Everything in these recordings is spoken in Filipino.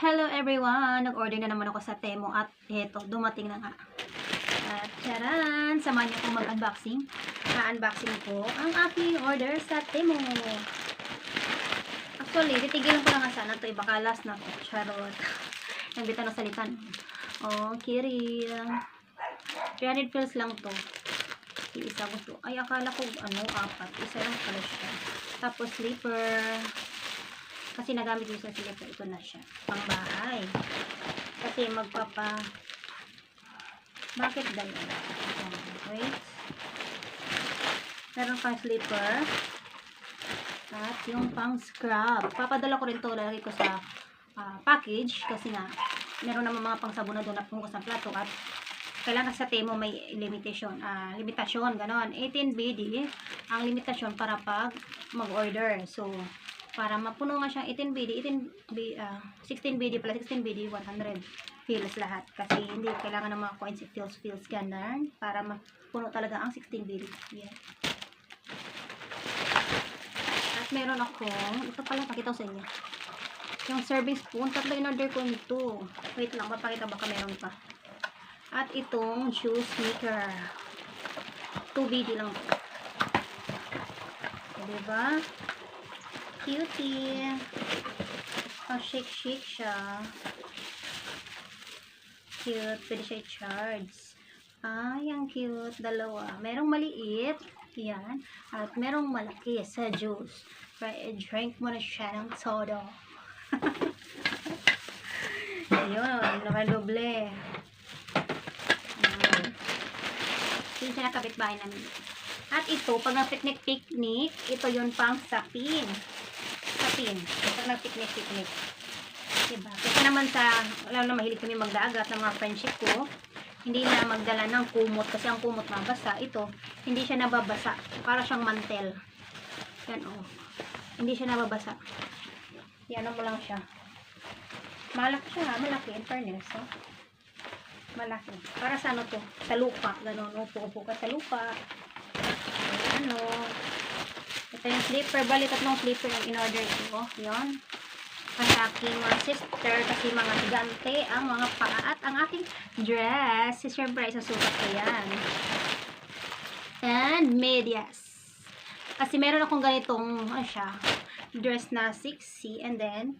Hello everyone! Nag-order na naman ako sa Temu at eto, dumating na nga. At charan! Samahan niyo akong mag-unboxing. Na-unboxing ko ang aking order sa Temu. Actually, titigilan ko na nga sana ito. Baka last na ko. Charot. Nagbita na salitan. Oh, Kiril. 300 pills lang to. Isa gusto. Ay, akala ko apat. Isa lang pala siya. Tapos slipper. Kasi nagamit ko sa slipper, ito na siya. Pang bahay. Kasi bakit ganyan? Wait. Meron pang slipper. At yung pang scrub. Papadala ko rin to, lalagay ko sa package. Kasi nga, meron naman mga pang sabon na doon na pungkos ng plato. At kailangan sa Temu may limitasyon, ganon. 18 BD ang limitasyon para pag mag-order. So, para mapuno nga siyang 16 BD pala, 16 BD, 100 fills lahat. Kasi hindi kailangan ng mga coins, fills, ganon. Para mapuno talaga ang 16 BD. Yeah. At meron ako, ito pala, pakita ko sa inyo. Yung serving spoon, tatlo in-order ko nito. Wait lang, papakita baka meron pa. At itong juice maker. 2 BD lang. Diba? Cutie. Shake siya. Cute. Pwede siya i-charge. Ay, ang cute. Dalawa. Merong maliit. Yan. At merong malaki sa juice. Drink mo na siya ng todo. Ayun. Nakadoble. Yun siya na kapitbahay namin. At ito, pag nag-picnic, ito yun pang sapin. Pag nag-picnic. Diba? Kasi naman alam na mahilig kami magdagat ng mga friendship ko, hindi na magdala ng kumot kasi ang kumot mabasa. Ito, hindi siya nababasa. Para siyang mantel. Yan o. Hindi siya nababasa. Yan mo lang siya. Malaki siya, malaki. In fairness, oh. Malaki. Para sa to? Sa lupa. Ganon. Upo ka sa lupa. Ito yung slipper. Bali, tatlong slipper yung in-order ko. Yun. Kasi aking mga sister. Kasi mga gigante ang mga paa. At ang aking dress. Siyempre, isasukat ko yan. And medyas. Kasi meron akong ganitong, dress na 6C. And then,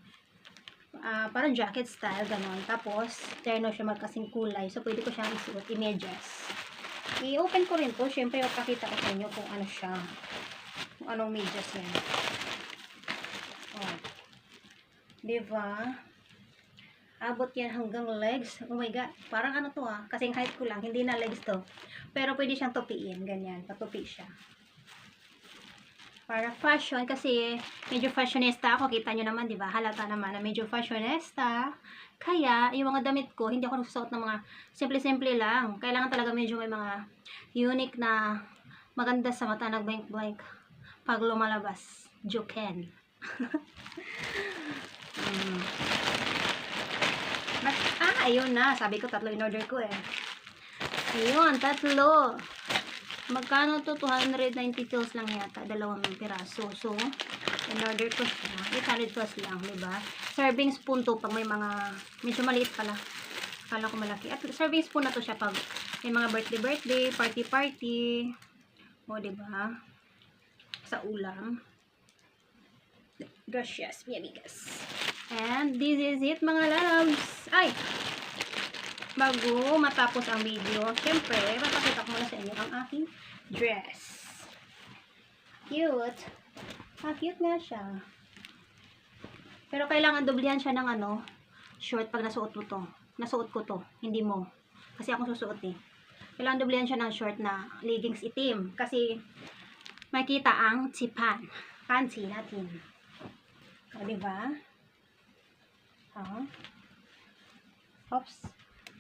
parang jacket style, ganon. Tapos, terno siya magkasing kulay. So, pwede ko siyang isuot, i-medyas. I-open ko rin to. Siyempre, pakita ko sa inyo kung ano siya. Kung anong medyas yan. Oh. Diba? Abot yan hanggang legs. Oh my God. Parang to kasing height ko lang. Hindi na legs to. Pero pwede siyang tupiin. Ganyan. Patupi siya. Para fashion, kasi medyo fashionista ako, kita nyo naman, di ba? Halata naman na medyo fashionista. Kaya, yung mga damit ko, hindi ako nagsusuot ng mga simple-simple lang. Kailangan talaga medyo may mga unique na maganda sa mata, nag-blank-blank. Pag lumalabas, Juken. Ayun na. Sabi ko, tatlo in-order ko eh. Ayun, tatlo. Magkano to? 290 pills lang yata. 2 piraso. So, in-order ko siya. 800 plus lang, diba? Serving spoon to pag may mga, medyo maliit pala. Akala ko malaki. At serving spoon na to siya pag may mga birthday, party. O, diba? Sa ulam. Gracias, mi amigas. And this is it, mga loves. Ay! Bago matapos ang video, syempre, papakita ko muna sa inyo ang aking dress. Cute. Cute nga siya. Pero kailangan doblehan siya ng short pag nasuot mo to. Nasuot ko to, hindi mo. Kasi ako susuot eh. Kailangan doblehan siya ng short na leggings itim. Kasi makita ang tsipan. Fancy natin. O, diba? Oops.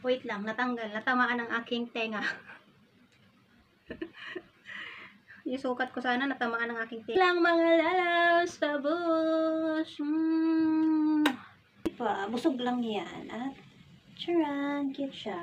Wait lang, natanggal. Natamaan ang aking tenga. Yung sukat ko sana, natamaan ang aking tenga. Lang mga lalas, pabos. Busog lang yan. At, charan, cute siya.